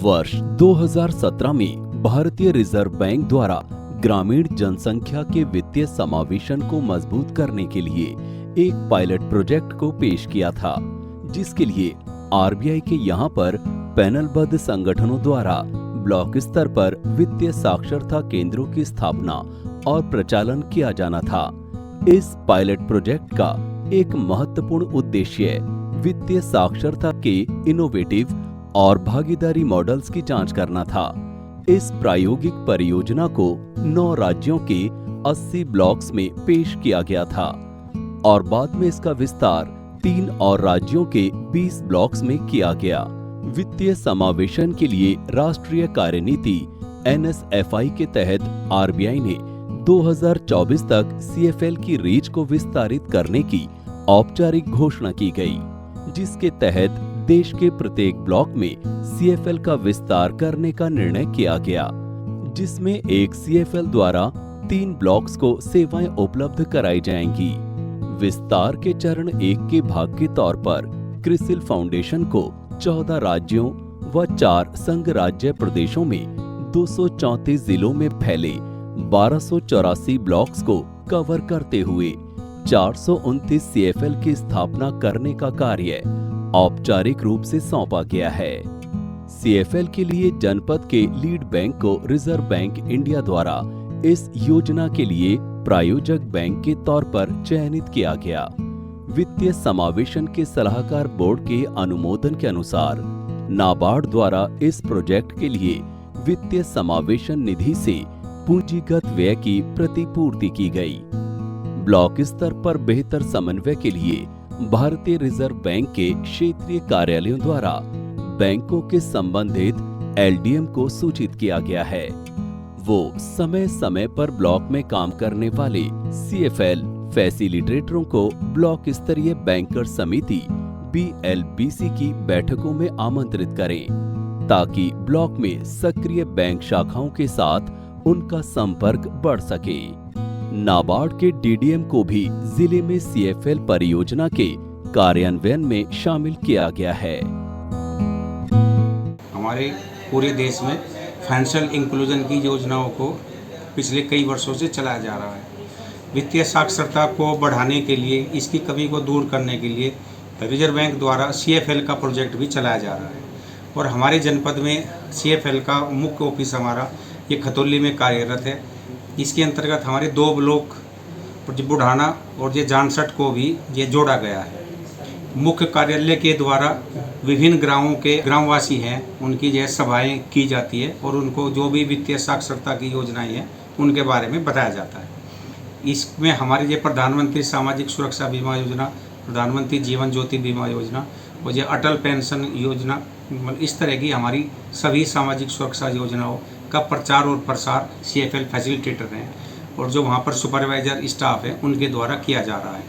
वर्ष 2017 में भारतीय रिजर्व बैंक द्वारा ग्रामीण जनसंख्या के वित्तीय समावेशन को मजबूत करने के लिए एक पायलट प्रोजेक्ट को पेश किया था, जिसके लिए आरबीआई के यहाँ पर पैनलबद्ध संगठनों द्वारा ब्लॉक स्तर पर वित्तीय साक्षरता केंद्रों की स्थापना और प्रचालन किया जाना था। इस पायलट प्रोजेक्ट का एक महत्वपूर्ण उद्देश्य वित्तीय साक्षरता के इनोवेटिव और भागीदारी मॉडल्स की जांच करना था। इस प्रायोगिक परियोजना को 9 राज्यों के 80 ब्लॉक्स में पेश किया गया था और बाद में इसका विस्तार 3 और राज्यों के 20 ब्लॉक्स में किया गया। वित्तीय समावेशन के लिए राष्ट्रीय कार्यनीति NSFI के तहत आरबीआई ने 2024 तक सीएफएल की रीच को विस्तारित करने की औपचारिक घोषणा की गई, जिसके तहत देश के प्रत्येक ब्लॉक में सीएफएल का विस्तार करने का निर्णय किया गया, जिसमें एक सीएफएल द्वारा 3 ब्लॉक्स को सेवाएं उपलब्ध कराई जाएंगी। विस्तार के चरण 1 के भाग के तौर पर क्रिसिल फाउंडेशन को 14 राज्यों व 4 संघ राज्य प्रदेशों में 234 जिलों में फैले 1284 ब्लॉक्स को कवर करते हुए 429 सीएफएल की स्थापना करने का कार्य औपचारिक रूप से सौंपा गया है। सीएफएल के लिए जनपद के लीड बैंक को रिजर्व बैंक इंडिया द्वारा इस योजना के लिए प्रायोजक बैंक के तौर पर चयनित किया गया। वित्तीय समावेशन के सलाहकार बोर्ड के अनुमोदन के अनुसार नाबार्ड द्वारा इस प्रोजेक्ट के लिए वित्तीय समावेशन निधि से पूंजीगत व्यय की प्रतिपूर्ति की गई। ब्लॉक स्तर पर बेहतर समन्वय के लिए भारतीय रिजर्व बैंक के क्षेत्रीय कार्यालयों द्वारा बैंकों के संबंधित एलडीएम को सूचित किया गया है। वो समय समय पर ब्लॉक में काम करने वाले सीएफएल फैसिलिटेटरों को ब्लॉक स्तरीय बैंकर समिति BLBC की बैठकों में आमंत्रित करें, ताकि ब्लॉक में सक्रिय बैंक शाखाओं के साथ उनका संपर्क बढ़ सके। नाबार्ड के डीडीएम को भी जिले में सीएफएल परियोजना के कार्यान्वयन में शामिल किया गया है। हमारे पूरे देश में फाइनेंशियल इंक्लूजन की योजनाओं को पिछले कई वर्षों से चलाया जा रहा है। वित्तीय साक्षरता को बढ़ाने के लिए, इसकी कमी को दूर करने के लिए रिजर्व बैंक द्वारा सीएफएल का प्रोजेक्ट भी चलाया जा रहा है और हमारे जनपद में सीएफएल का मुख्य ऑफिस हमारा ये खतौली में कार्यरत है। इसके अंतर्गत हमारे 2 ब्लॉक बुढ़ाना और ये जानसठ को भी ये जोड़ा गया है। मुख्य कार्यालय के द्वारा विभिन्न ग्रामों के ग्रामवासी हैं, उनकी यह सभाएं की जाती है और उनको जो भी वित्तीय साक्षरता की योजनाएं हैं उनके बारे में बताया जाता है। इसमें हमारे ये प्रधानमंत्री सामाजिक सुरक्षा बीमा योजना, प्रधानमंत्री जीवन ज्योति बीमा योजना और ये अटल पेंशन योजना, इस तरह की हमारी सभी सामाजिक सुरक्षा योजनाओं का प्रचार और प्रसार सीएफएल फैसिलिटेटर हैं और जो वहाँ पर सुपरवाइजर स्टाफ है उनके द्वारा किया जा रहा है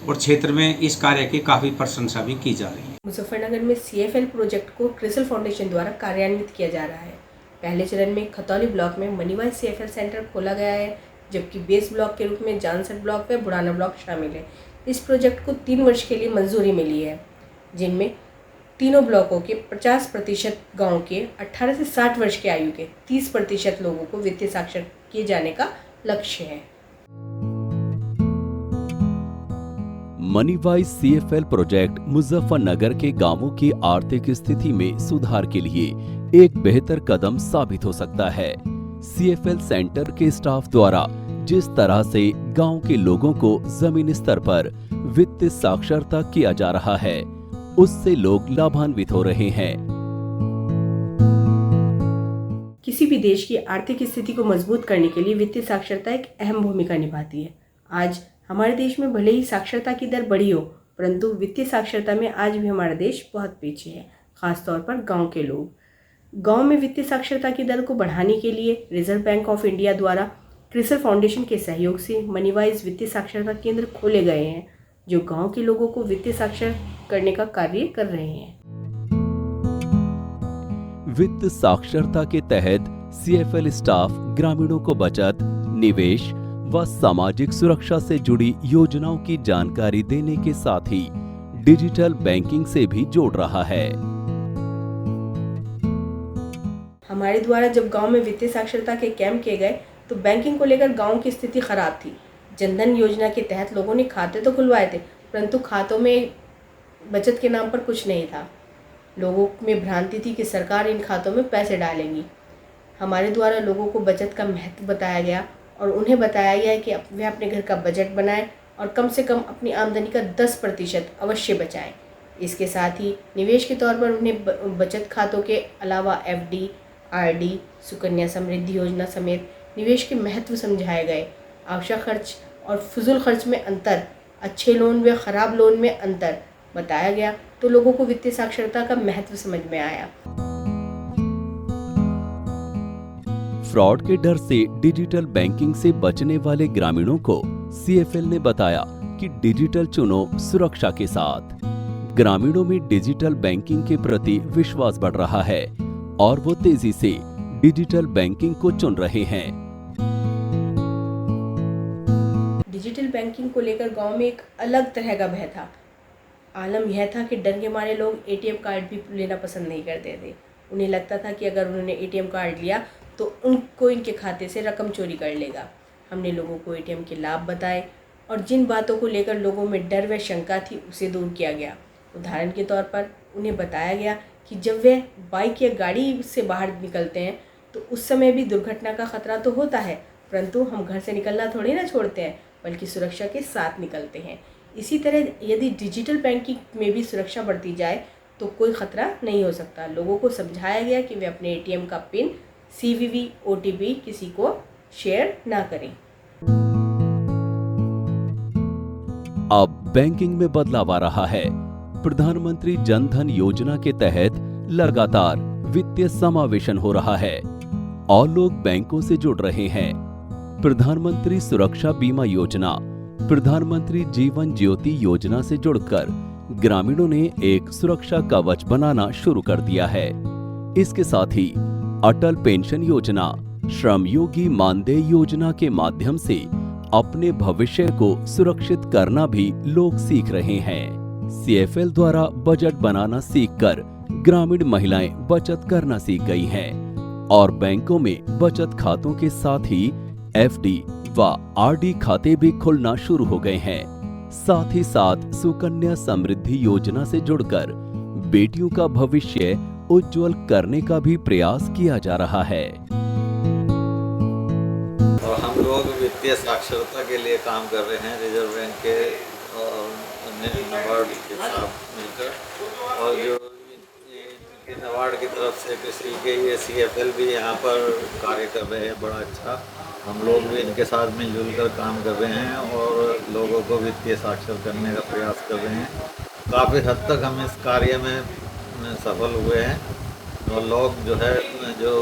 और क्षेत्र में इस कार्य की काफ़ी प्रशंसा भी की जा रही है। मुजफ्फरनगर में सीएफएल प्रोजेक्ट को क्रिसिल फाउंडेशन द्वारा कार्यान्वित किया जा रहा है। पहले चरण में खतौली ब्लॉक में मनीवाइज सीएफएल सेंटर खोला गया है, जबकि बेस ब्लॉक के रूप में जानसठ ब्लॉक व बुढ़ाना ब्लॉक शामिल है। इस प्रोजेक्ट को 3 वर्ष के लिए मंजूरी मिली है, जिनमें तीनों ब्लॉकों के 50% गाँव के 18 से 60 वर्ष की आयु के 30% लोगों को वित्तीय साक्षर किए जाने का लक्ष्य है। मनीवाइज सीएफएल प्रोजेक्ट मुजफ्फरनगर के गांवों की आर्थिक स्थिति में सुधार के लिए एक बेहतर कदम साबित हो सकता है। सीएफएल सेंटर के स्टाफ द्वारा जिस तरह से गांव के लोगों को जमीनी स्तर पर वित्तीय साक्षरता किया जा रहा है, उससे लोग लाभान्वित हो रहे हैं। किसी भी देश की आर्थिक स्थिति को मजबूत करने के लिए वित्तीय साक्षरता एक अहम भूमिका निभाती है। आज हमारे देश में भले ही साक्षरता की दर बढ़ी हो, परंतु वित्तीय साक्षरता में आज भी हमारा देश बहुत पीछे है, खासतौर पर गांव के लोग। गांव में वित्तीय साक्षरता की दर को बढ़ाने के लिए रिजर्व बैंक ऑफ इंडिया द्वारा क्रिसिल फाउंडेशन के सहयोग से मनीवाइज वित्तीय साक्षरता केंद्र खोले गए हैं, जो गांव के लोगों को वित्तीय साक्षर करने का कार्य कर रहे हैं। वित्त साक्षरता के तहत सीएफएल स्टाफ ग्रामीणों को बचत, निवेश व सामाजिक सुरक्षा से जुड़ी योजनाओं की जानकारी देने के साथ ही डिजिटल बैंकिंग से भी जोड़ रहा है। हमारे द्वारा जब गांव में वित्तीय साक्षरता के कैंप किए गए तो बैंकिंग को लेकर गांव की स्थिति खराब थी। जनधन योजना के तहत लोगों ने खाते तो खुलवाए थे, परंतु खातों में बचत के नाम पर कुछ नहीं था। लोगों में भ्रांति थी कि सरकार इन खातों में पैसे डालेगी। हमारे द्वारा लोगों को बचत का महत्व बताया गया और उन्हें बताया गया कि वे अपने घर का बजट बनाएं और कम से कम अपनी आमदनी का 10% अवश्य बचाएं। इसके साथ ही निवेश के तौर पर उन्हें बचत खातों के अलावा एफडी, आरडी, सुकन्या समृद्धि योजना समेत निवेश के महत्व समझाए गए। आवश्यक खर्च और फजूल खर्च में अंतर, अच्छे लोन व ख़राब लोन में अंतर बताया गया तो लोगों को वित्तीय साक्षरता का महत्व समझ में आया। फ्रॉड के डर से डिजिटल बैंकिंग से बचने वाले ग्रामीणों को सीएफएल ने बताया कि डिजिटल चुनो सुरक्षा के साथ। ग्रामीणों में डिजिटल बैंकिंग के प्रति विश्वास बढ़ रहा है और वो तेजी से डिजिटल बैंकिंग को चुन रहे हैं। डिजिटल बैंकिंग को लेकर गांव में एक अलग तरह का भय था। आलम यह था कि डर के मारे लोग एटीएम कार्ड भी लेना पसंद नहीं करते थे। उन्हें लगता था कि अगर उन्होंने एटीएम कार्ड लिया तो उनको इनके खाते से रकम चोरी कर लेगा। हमने लोगों को एटीएम के लाभ बताए और जिन बातों को लेकर लोगों में डर व शंका थी उसे दूर किया गया। उदाहरण के तौर पर उन्हें बताया गया कि जब वे बाइक या गाड़ी से बाहर निकलते हैं तो उस समय भी दुर्घटना का खतरा तो होता है, परंतु हम घर से निकलना थोड़ी ना छोड़ते हैं, बल्कि सुरक्षा के साथ निकलते हैं। इसी तरह यदि डिजिटल बैंकिंग में भी सुरक्षा बढ़ती जाए तो कोई खतरा नहीं हो सकता। लोगों को समझाया गया कि वे अपने एटीएम का पिन, सीवीवी, ओटीपी किसी को शेयर ना करें। अब बैंकिंग में बदलाव आ रहा है। प्रधानमंत्री जन धन योजना के तहत लगातार वित्तीय समावेशन हो रहा है और लोग बैंकों से जुड़ रहे हैं। प्रधानमंत्री सुरक्षा बीमा योजना, प्रधानमंत्री जीवन ज्योति योजना से जुड़कर ग्रामीणों ने एक सुरक्षा कवच बनाना शुरू कर दिया है। इसके साथ ही अटल पेंशन योजना, श्रमयोगी मानदेय योजना के माध्यम से अपने भविष्य को सुरक्षित करना भी लोग सीख रहे हैं। सीएफएल द्वारा बजट बनाना सीखकर ग्रामीण महिलाएं बचत करना सीख गई हैं और बैंकों में बचत खातों के साथ ही एफडी व आरडी खाते भी खुलना शुरू हो गए हैं। साथ ही साथ सुकन्या समृद्धि योजना से जुड़कर बेटियों का भविष्य उज्जवल करने का भी प्रयास किया जा रहा है। और हम लोग वित्तीय साक्षरता के लिए काम कर रहे हैं रिजर्व बैंक के और नाबार्ड के साथ मिलकर, और जो नाबार्ड की तरफ से कृषि के ये सीएफएल भी यहाँ पर कार्य कर रहे हैं बड़ा अच्छा। हम लोग भी इनके साथ मिलजुल कर काम कर रहे हैं और लोगों को वित्तीय साक्षर करने का प्रयास कर रहे हैं। काफ़ी हद तक हम इस कार्य में सफल हुए हैं और लोग जो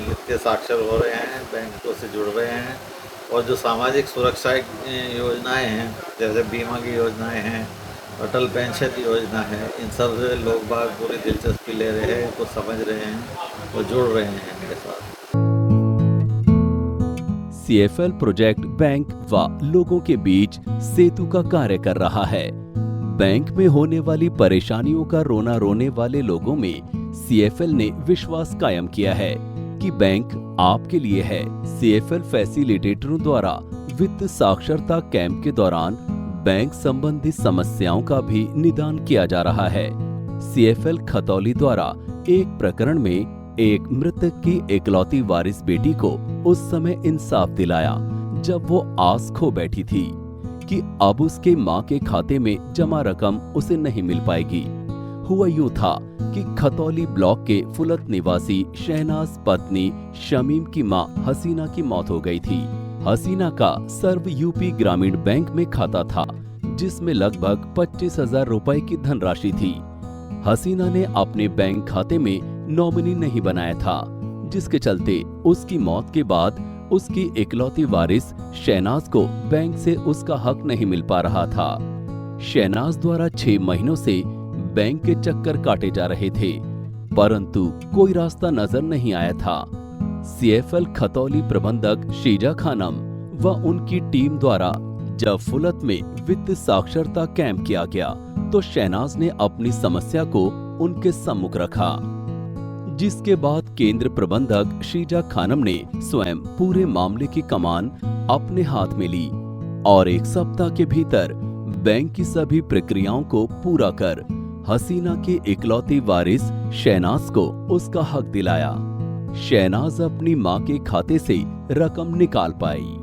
वित्तीय साक्षर हो रहे हैं, बैंकों से जुड़ रहे हैं और जो सामाजिक सुरक्षा योजनाएं हैं जैसे बीमा की योजनाएं हैं, अटल पेंशन योजना है, इन सब से लोग बाग पूरी दिलचस्पी ले रहे हैं, को समझ रहे हैं और जुड़ रहे हैं इनके साथ। सीएफएल प्रोजेक्ट बैंक व लोगों के बीच सेतु का कार्य कर रहा है। बैंक में होने वाली परेशानियों का रोना रोने वाले लोगों में सीएफएल ने विश्वास कायम किया है कि बैंक आपके लिए है। सीएफएल फैसिलिटेटरों द्वारा वित्त साक्षरता कैंप के दौरान बैंक संबंधी समस्याओं का भी निदान किया जा रहा है। सीएफएल खतौली द्वारा एक प्रकरण में एक मृतक की इकलौती वारिस बेटी को उस समय इंसाफ दिलाया जब वो आस खो बैठी थी कि अब उसके मां के खाते में जमा रकम उसे नहीं मिल पाएगी। हुआ यूं था कि खतौली ब्लॉक के फुलत निवासी शहनाज पत्नी शमीम की मां हसीना की मौत हो गई थी। हसीना का सर्व यूपी ग्रामीण बैंक में खाता था जिसमें लगभग 25,000 रुपए की धनराशि थी। हसीना ने अपने बैंक खाते में नॉमिनी नहीं बनाया था, जिसके चलते उसकी मौत के बाद उसकी इकलौती वारिस शहनाज को बैंक से उसका हक नहीं मिल पा रहा था। शहनाज द्वारा 6 महीनों से बैंक के चक्कर काटे जा रहे थे, परंतु कोई रास्ता नजर नहीं आया था। सीएफएल खतौली प्रबंधक शीजा खानम व उनकी टीम द्वारा जब फुलत में वित्त साक्षरता कैंप किया गया तो शहनाज ने अपनी समस्या को उनके सम्मुख रखा। जिसके बाद केंद्र प्रबंधक शीजा खानम ने स्वयं पूरे मामले की कमान अपने हाथ में ली और एक सप्ताह के भीतर बैंक की सभी प्रक्रियाओं को पूरा कर हसीना के इकलौती वारिस शहनाज को उसका हक दिलाया। शहनाज अपनी मां के खाते से रकम निकाल पाई।